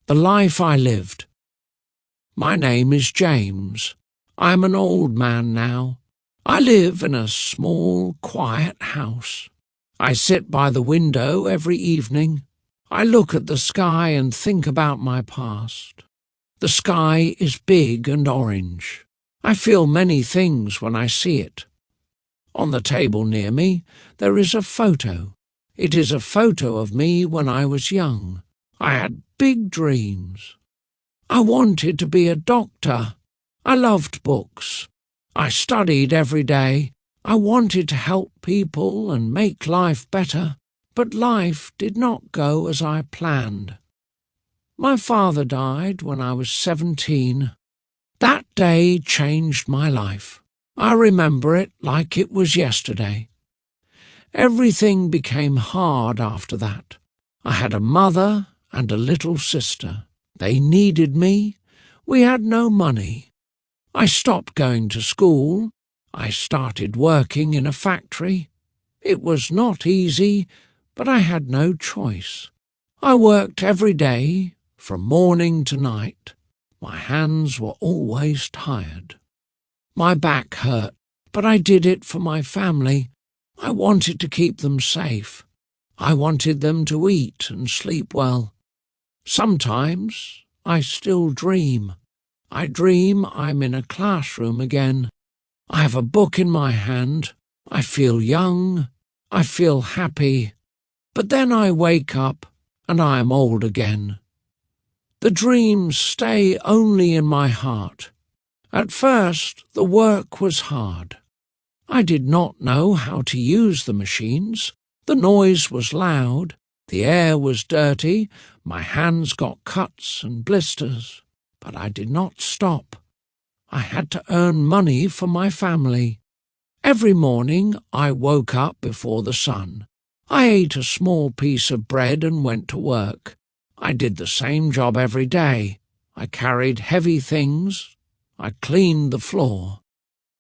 The life I lived. My name is James. I am an old man now. I live in a small, quiet house. I sit by the window every evening. I look at the sky and think about my past. The sky is big and orange. I feel many things when I see it. On the table near me there is a photo. It is a photo of me when I was young. I had big dreams. I wanted to be a doctor. I loved books. I studied every day. I wanted to help people and make life better, but life did not go as I planned. My father died when I was 17. That day changed my life. I remember it like it was yesterday. Everything became hard after that. I had a mother and a little sister. They needed me. We had no money. I stopped going to school. I started working in a factory. It was not easy, but I had no choice. I worked every day, from morning to night. My hands were always tired. My back hurt, but I did it for my family. I wanted to keep them safe. I wanted them to eat and sleep well. Sometimes I still dream. I dream I'm in a classroom again. I have a book in my hand. I feel young. I feel happy. But then I wake up and I am old again. The dreams stay only in my heart. At first, the work was hard. I did not know how to use the machines. The noise was loud. The air was dirty. My hands got cuts and blisters. But I did not stop. I had to earn money for my family. Every morning I woke up before the sun. I ate a small piece of bread and went to work. I did the same job every day. I carried heavy things. I cleaned the floor.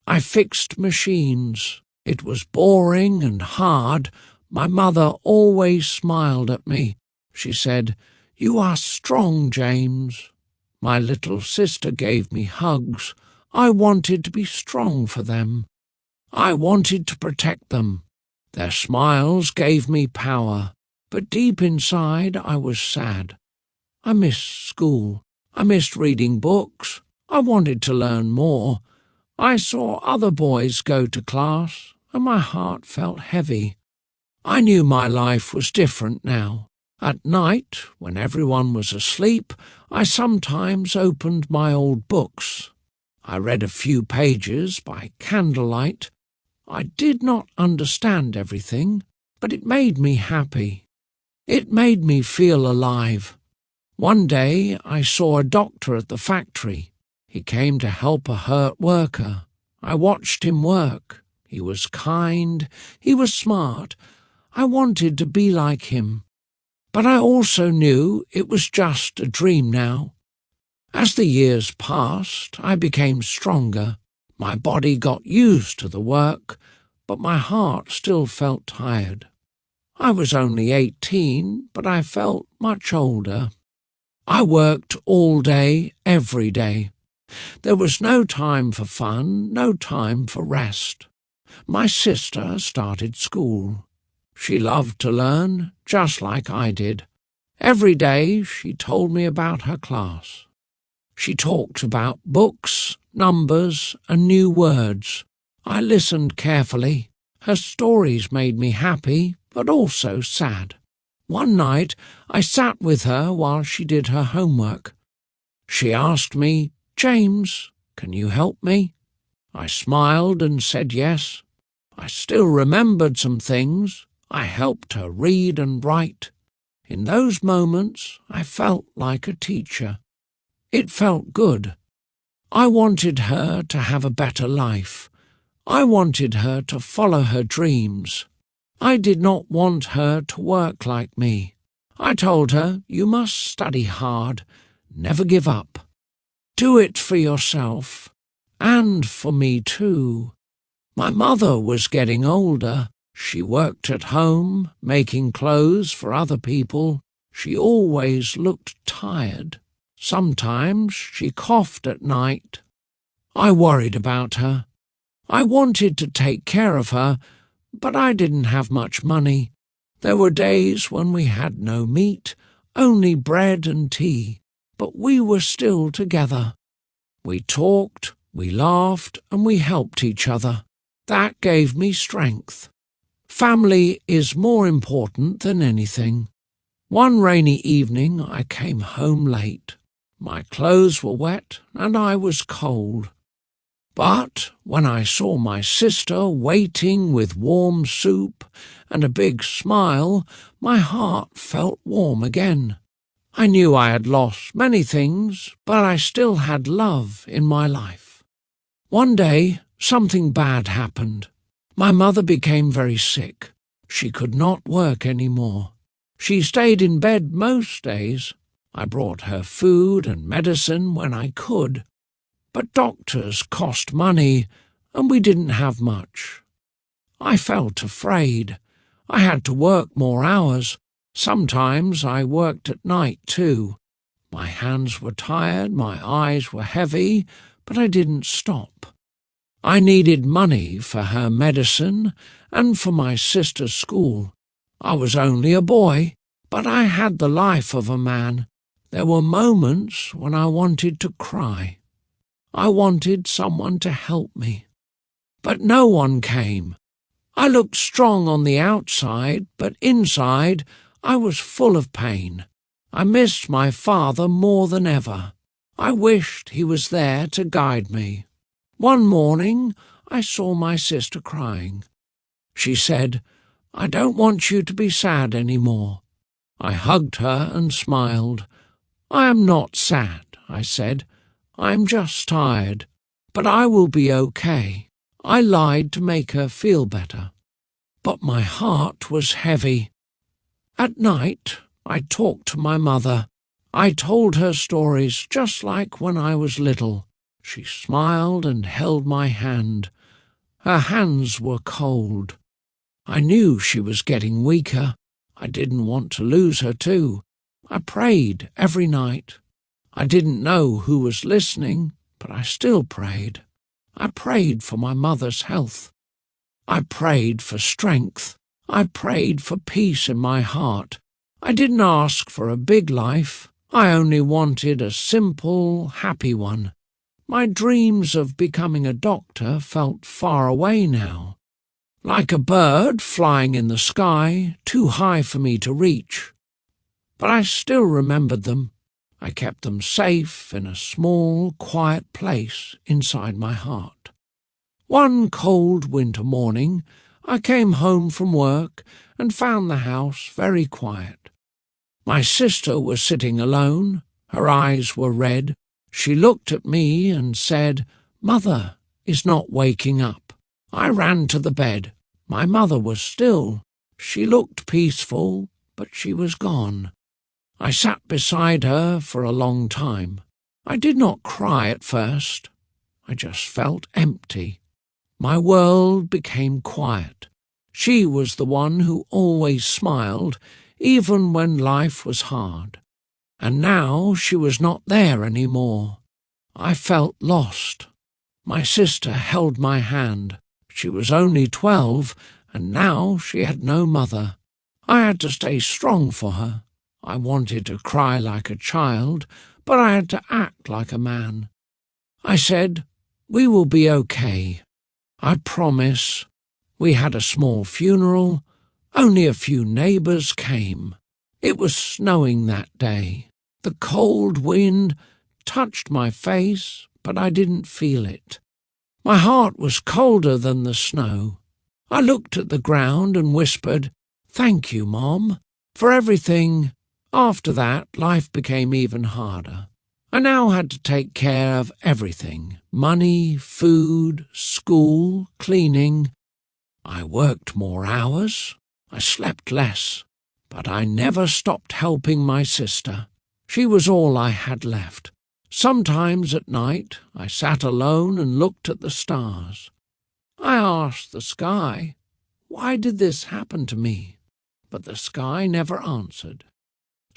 I fixed machines. It was boring and hard. My mother always smiled at me. She said, "You are strong, James." My little sister gave me hugs. I wanted to be strong for them. I wanted to protect them. Their smiles gave me power, but deep inside I was sad. I missed school. I missed reading books. I wanted to learn more. I saw other boys go to class, and my heart felt heavy. I knew my life was different now. At night, when everyone was asleep, I sometimes opened my old books. I read a few pages by candlelight. I did not understand everything, but it made me happy. It made me feel alive. One day I saw a doctor at the factory. He came to help a hurt worker. I watched him work. He was kind. He was smart. I wanted to be like him. But I also knew it was just a dream now. As the years passed, I became stronger. My body got used to the work, but my heart still felt tired. I was only 18, but I felt much older. I worked all day, every day. There was no time for fun, no time for rest. My sister started school. She loved to learn, just like I did. Every day she told me about her class. She talked about books, numbers, and new words. I listened carefully. Her stories made me happy, but also sad. One night I sat with her while she did her homework. She asked me, "James, can you help me?" I smiled and said yes. I still remembered some things. I helped her read and write. In those moments, I felt like a teacher. It felt good. I wanted her to have a better life. I wanted her to follow her dreams. I did not want her to work like me. I told her, "You must study hard. Never give up. Do it for yourself, and for me too." My mother was getting older. She worked at home, making clothes for other people. She always looked tired. Sometimes she coughed at night. I worried about her. I wanted to take care of her, but I didn't have much money. There were days when we had no meat, only bread and tea, but we were still together. We talked, we laughed, and we helped each other. That gave me strength. Family is more important than anything. One rainy evening I came home late. My clothes were wet and I was cold. But when I saw my sister waiting with warm soup and a big smile, my heart felt warm again. I knew I had lost many things, but I still had love in my life. One day, something bad happened. My mother became very sick. She could not work any more. She stayed in bed most days. I brought her food and medicine when I could. But doctors cost money, and we didn't have much. I felt afraid. I had to work more hours. Sometimes I worked at night too. My hands were tired, my eyes were heavy, but I didn't stop. I needed money for her medicine and for my sister's school. I was only a boy, but I had the life of a man. There were moments when I wanted to cry. I wanted someone to help me. But no one came. I looked strong on the outside, but inside I was full of pain. I missed my father more than ever. I wished he was there to guide me. One morning I saw my sister crying. She said, "I don't want you to be sad any more." I hugged her and smiled. "I am not sad," I said. "I'm just tired, but I will be okay." I lied to make her feel better. But my heart was heavy. At night, I talked to my mother. I told her stories just like when I was little. She smiled and held my hand. Her hands were cold. I knew she was getting weaker. I didn't want to lose her too. I prayed every night. I didn't know who was listening, but I still prayed. I prayed for my mother's health. I prayed for strength. I prayed for peace in my heart. I didn't ask for a big life. I only wanted a simple, happy one. My dreams of becoming a doctor felt far away now. Like a bird flying in the sky, too high for me to reach. But I still remembered them. I kept them safe in a small, quiet place inside my heart. One cold winter morning, I came home from work and found the house very quiet. My sister was sitting alone. Her eyes were red. She looked at me and said, "Mother is not waking up." I ran to the bed. My mother was still. She looked peaceful, but she was gone. I sat beside her for a long time. I did not cry at first. I just felt empty. My world became quiet. She was the one who always smiled, even when life was hard. And now she was not there any more. I felt lost. My sister held my hand. She was only 12, and now she had no mother. I had to stay strong for her. I wanted to cry like a child, but I had to act like a man. I said, "We will be okay. I promise." We had a small funeral. Only a few neighbours came. It was snowing that day. The cold wind touched my face, but I didn't feel it. My heart was colder than the snow. I looked at the ground and whispered, "Thank you, Mom, for everything." After that, life became even harder. I now had to take care of everything: money, food, school, cleaning. I worked more hours. I slept less. But I never stopped helping my sister. She was all I had left. Sometimes at night I sat alone and looked at the stars. I asked the sky, "Why did this happen to me?" But the sky never answered.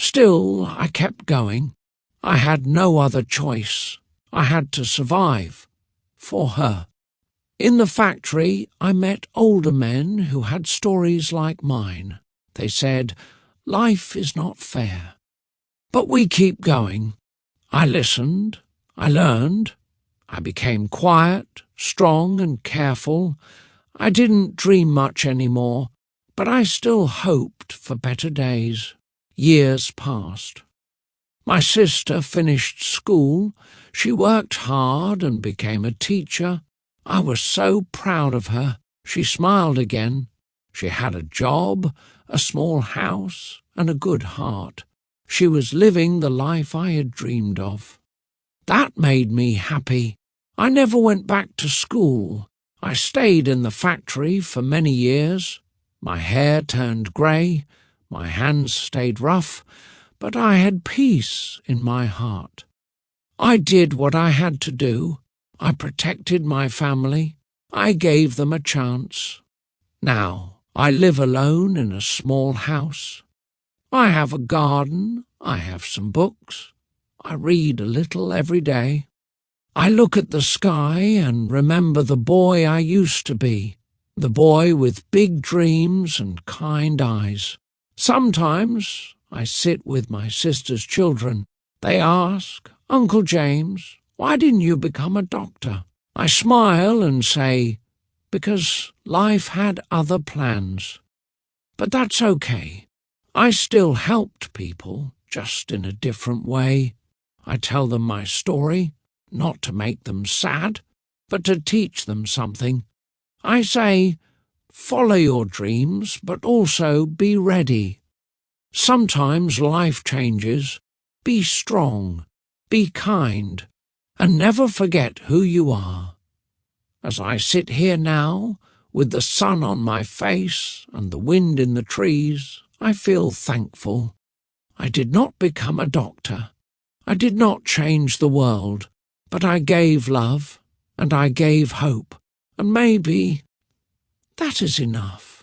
Still, I kept going. I had no other choice. I had to survive. For her. In the factory, I met older men who had stories like mine. They said, "Life is not fair." But we keep going. I listened. I learned. I became quiet, strong and careful. I didn't dream much anymore, but I still hoped for better days. Years passed. My sister finished school. She worked hard and became a teacher. I was so proud of her. She smiled again. She had a job, a small house, and a good heart. She was living the life I had dreamed of. That made me happy. I never went back to school. I stayed in the factory for many years. My hair turned grey, my hands stayed rough, but I had peace in my heart. I did what I had to do. I protected my family. I gave them a chance. Now I live alone in a small house. I have a garden. I have some books. I read a little every day. I look at the sky and remember the boy I used to be, the boy with big dreams and kind eyes. Sometimes I sit with my sister's children. They ask, "Uncle James, why didn't you become a doctor?" I smile and say, "Because life had other plans." But that's okay. I still helped people, just in a different way. I tell them my story, not to make them sad, but to teach them something. I say, follow your dreams, but also be ready. Sometimes life changes. Be strong, be kind, and never forget who you are. As I sit here now, with the sun on my face and the wind in the trees, I feel thankful. I did not become a doctor. I did not change the world, but I gave love and I gave hope, and maybe that is enough.